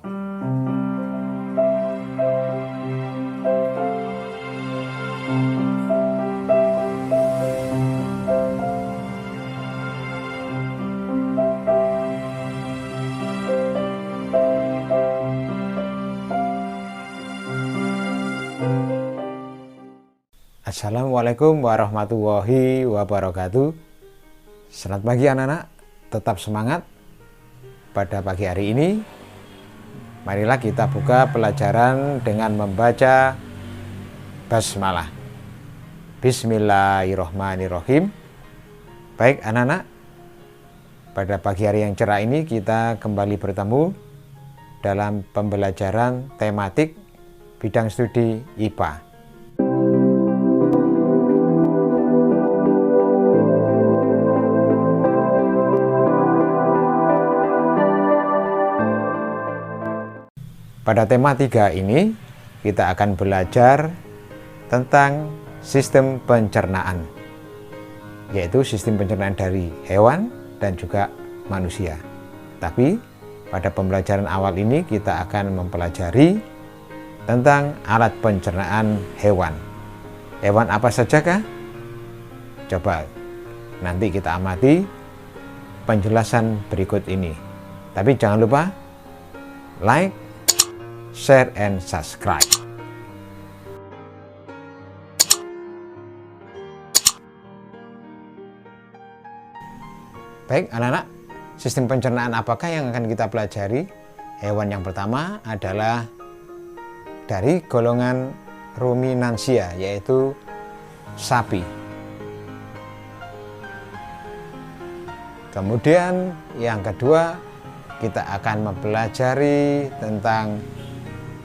Assalamualaikum warahmatullahi wabarakatuh. Selamat pagi anak-anak, tetap semangat. Pada pagi hari ini, marilah kita buka pelajaran dengan membaca basmalah. Bismillahirrahmanirrahim. Baik anak-anak, pada pagi hari yang cerah ini kita kembali bertemu dalam pembelajaran tematik bidang studi IPA. Pada tema 3 ini, kita akan belajar tentang sistem pencernaan, yaitu sistem pencernaan dari hewan dan juga manusia. Tapi, pada pembelajaran awal ini kita akan mempelajari tentang alat pencernaan hewan. Hewan apa sajakah? Coba nanti kita amati penjelasan berikut ini. Tapi jangan lupa like, share, and subscribe. Baik anak-anak, sistem pencernaan apakah yang akan kita pelajari? Hewan yang pertama adalah dari golongan ruminansia, yaitu sapi. Kemudian yang kedua, kita akan mempelajari tentang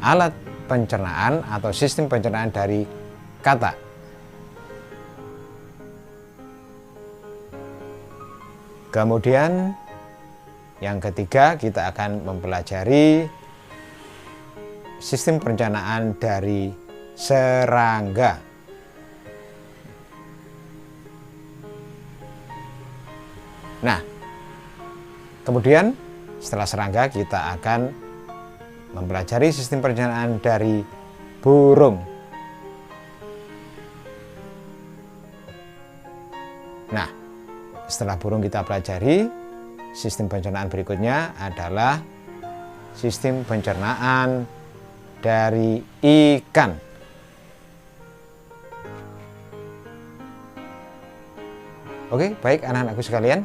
alat pencernaan atau sistem pencernaan dari katak. Kemudian yang ketiga, kita akan mempelajari sistem pencernaan dari serangga. Nah, kemudian setelah serangga kita akan mempelajari sistem pencernaan dari burung. Nah, setelah burung kita pelajari, sistem pencernaan berikutnya adalah sistem pencernaan dari ikan. Oke, baik anak-anakku sekalian.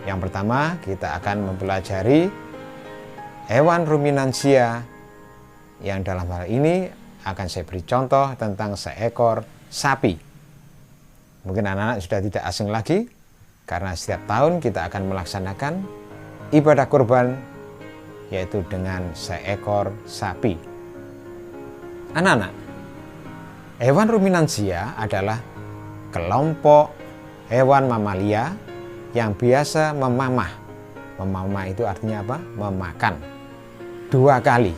Yang pertama, kita akan mempelajari hewan ruminansia, yang dalam hal ini akan saya beri contoh tentang seekor sapi. Mungkin anak-anak sudah tidak asing lagi, karena setiap tahun kita akan melaksanakan ibadah kurban, yaitu dengan seekor sapi. Anak-anak, hewan ruminansia adalah kelompok hewan mamalia yang biasa memamah. Memamah itu artinya apa? Memakan 2 kali,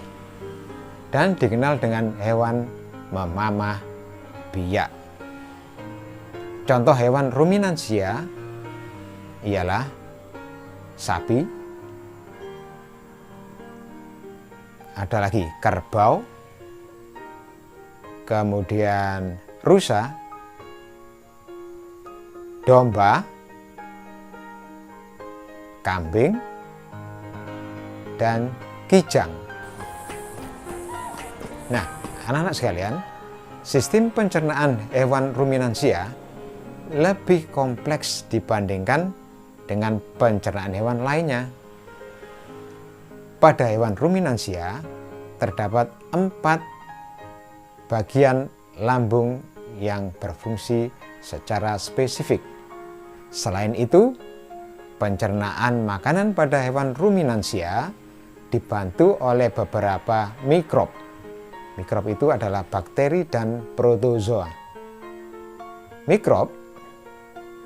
dan dikenal dengan hewan memamah biak. Contoh hewan ruminansia ialah sapi, ada lagi kerbau, kemudian rusa, domba, kambing, dan kijang. Nah, anak-anak sekalian, sistem pencernaan hewan ruminansia lebih kompleks dibandingkan dengan pencernaan hewan lainnya. Pada hewan ruminansia terdapat 4 bagian lambung yang berfungsi secara spesifik. Selain itu, pencernaan makanan pada hewan ruminansia dibantu oleh beberapa mikrob. Mikrob itu adalah bakteri dan protozoa. Mikrob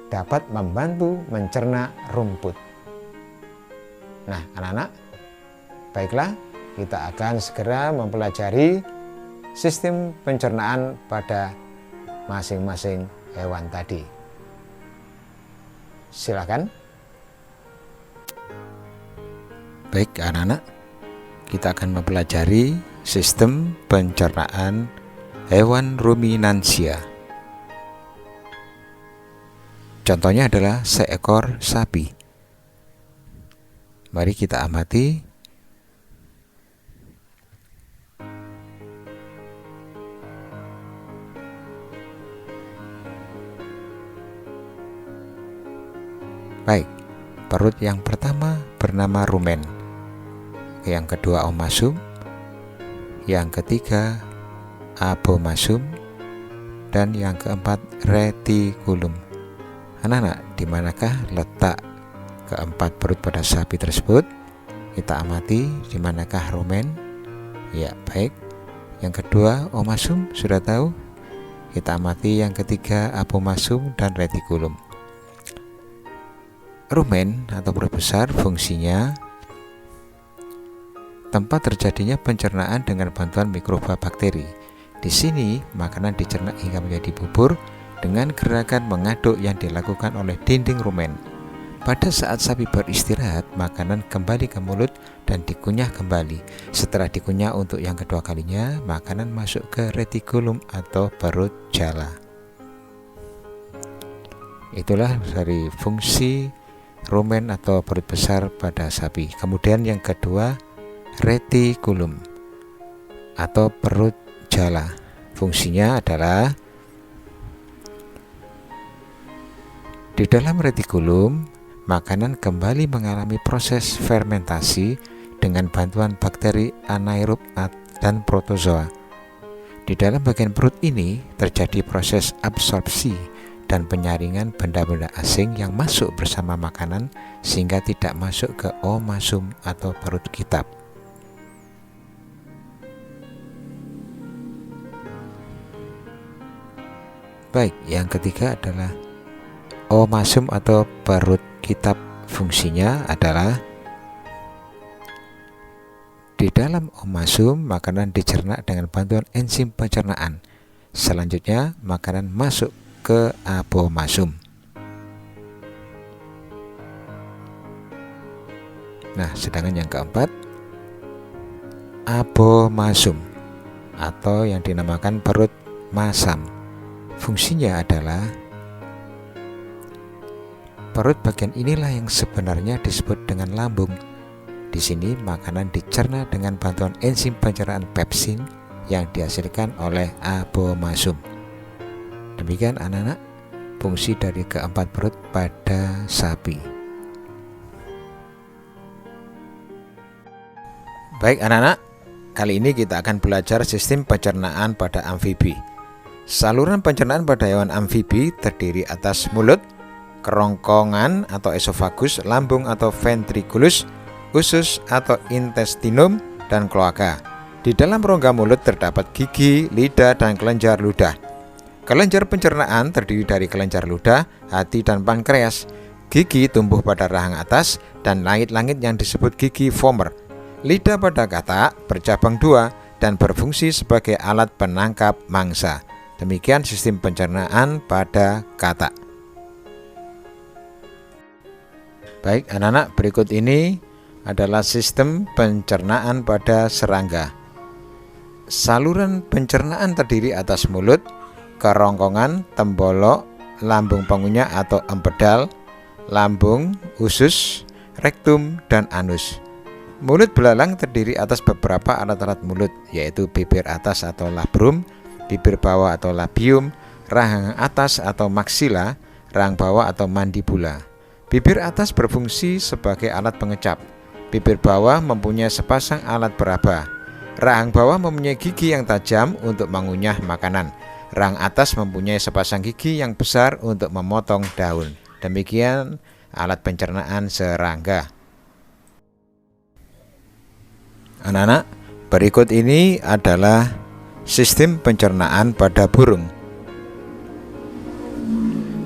dapat membantu mencerna rumput. Nah, anak-anak, baiklah, kita akan segera mempelajari sistem pencernaan pada masing-masing hewan tadi. Silakan. Baik anak-anak, kita akan mempelajari sistem pencernaan hewan ruminansia. Contohnya adalah seekor sapi. Mari kita amati. Baik, perut yang pertama bernama rumen, yang kedua omasum, yang ketiga abomasum, dan yang keempat retikulum. Anak-anak, di manakah letak keempat perut pada sapi tersebut? Kita amati di manakah rumen. Ya, baik. Yang kedua omasum, sudah tahu. Kita amati yang ketiga abomasum dan retikulum. Rumen atau perut besar fungsinya tempat terjadinya pencernaan dengan bantuan mikroba bakteri. Di sini makanan dicerna hingga menjadi bubur dengan gerakan mengaduk yang dilakukan oleh dinding rumen. Pada saat sapi beristirahat, makanan kembali ke mulut dan dikunyah kembali. Setelah dikunyah untuk yang kedua kalinya, makanan masuk ke retikulum atau perut jala. Itulah dari fungsi rumen atau perut besar pada sapi. Kemudian yang kedua, retikulum atau perut jala. Fungsinya adalah di dalam retikulum, makanan kembali mengalami proses fermentasi dengan bantuan bakteri anaerob dan protozoa. Di dalam bagian perut ini terjadi proses absorpsi dan penyaringan benda-benda asing yang masuk bersama makanan sehingga tidak masuk ke omasum atau perut kitab. Baik, yang ketiga adalah omasum atau perut kitab. Fungsinya adalah di dalam omasum makanan dicerna dengan bantuan enzim pencernaan. Selanjutnya makanan masuk ke abomasum. Nah, sedangkan yang keempat abomasum atau yang dinamakan perut masam. Fungsinya adalah perut bagian inilah yang sebenarnya disebut dengan lambung. Di sini makanan dicerna dengan bantuan enzim pencernaan pepsin yang dihasilkan oleh abomasum. Demikian anak-anak fungsi dari keempat perut pada sapi. Baik anak-anak, kali ini kita akan belajar sistem pencernaan pada amfibi. Saluran pencernaan pada hewan amfibi terdiri atas mulut, kerongkongan atau esofagus, lambung atau ventriculus, usus atau intestinum, dan kloaka. Di dalam rongga mulut terdapat gigi, lidah, dan kelenjar ludah. Kelenjar pencernaan terdiri dari kelenjar ludah, hati, dan pankreas. Gigi tumbuh pada rahang atas dan langit-langit yang disebut gigi vomer. Lidah pada katak bercabang dua dan berfungsi sebagai alat penangkap mangsa. Demikian sistem pencernaan pada katak. Baik anak-anak, berikut ini adalah sistem pencernaan pada serangga. Saluran pencernaan terdiri atas mulut, kerongkongan, tembolok, lambung pengunyah atau empedal, lambung, usus, rektum, dan anus. Mulut belalang terdiri atas beberapa alat-alat mulut, yaitu bibir atas atau labrum, bibir bawah atau labium, rahang atas atau maksila, rahang bawah atau mandibula. Bibir atas berfungsi sebagai alat pengecap. Bibir bawah mempunyai sepasang alat peraba. Rahang bawah mempunyai gigi yang tajam untuk mengunyah makanan. Rahang atas mempunyai sepasang gigi yang besar untuk memotong daun. Demikian alat pencernaan serangga. Anak-anak, berikut ini adalah sistem pencernaan pada burung.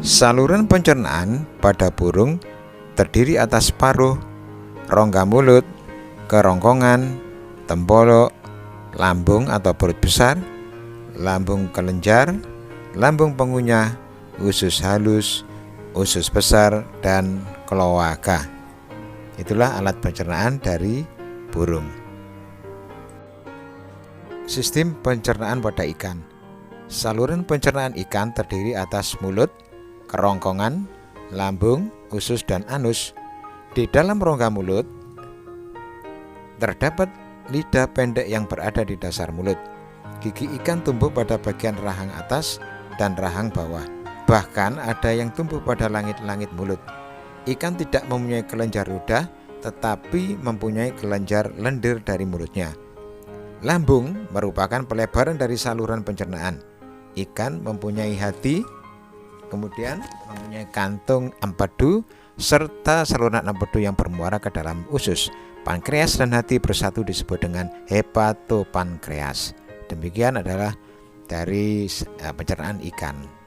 Saluran pencernaan pada burung terdiri atas paruh, rongga mulut, kerongkongan, tembolok, lambung atau perut besar, lambung kelenjar, lambung pengunyah, usus halus, usus besar, dan kloaka. Itulah alat pencernaan dari burung. Sistem pencernaan pada ikan. Saluran pencernaan ikan terdiri atas mulut, kerongkongan, lambung, usus, dan anus. Di dalam rongga mulut terdapat lidah pendek yang berada di dasar mulut. Gigi ikan tumbuh pada bagian rahang atas dan rahang bawah. Bahkan ada yang tumbuh pada langit-langit mulut. Ikan tidak mempunyai kelenjar ludah, tetapi mempunyai kelenjar lendir dari mulutnya. Lambung merupakan pelebaran dari saluran pencernaan. Ikan mempunyai hati, kemudian mempunyai kantung empedu, serta saluran empedu yang bermuara ke dalam usus. Pankreas dan hati bersatu disebut dengan hepatopankreas. Demikian adalah dari pencernaan ikan.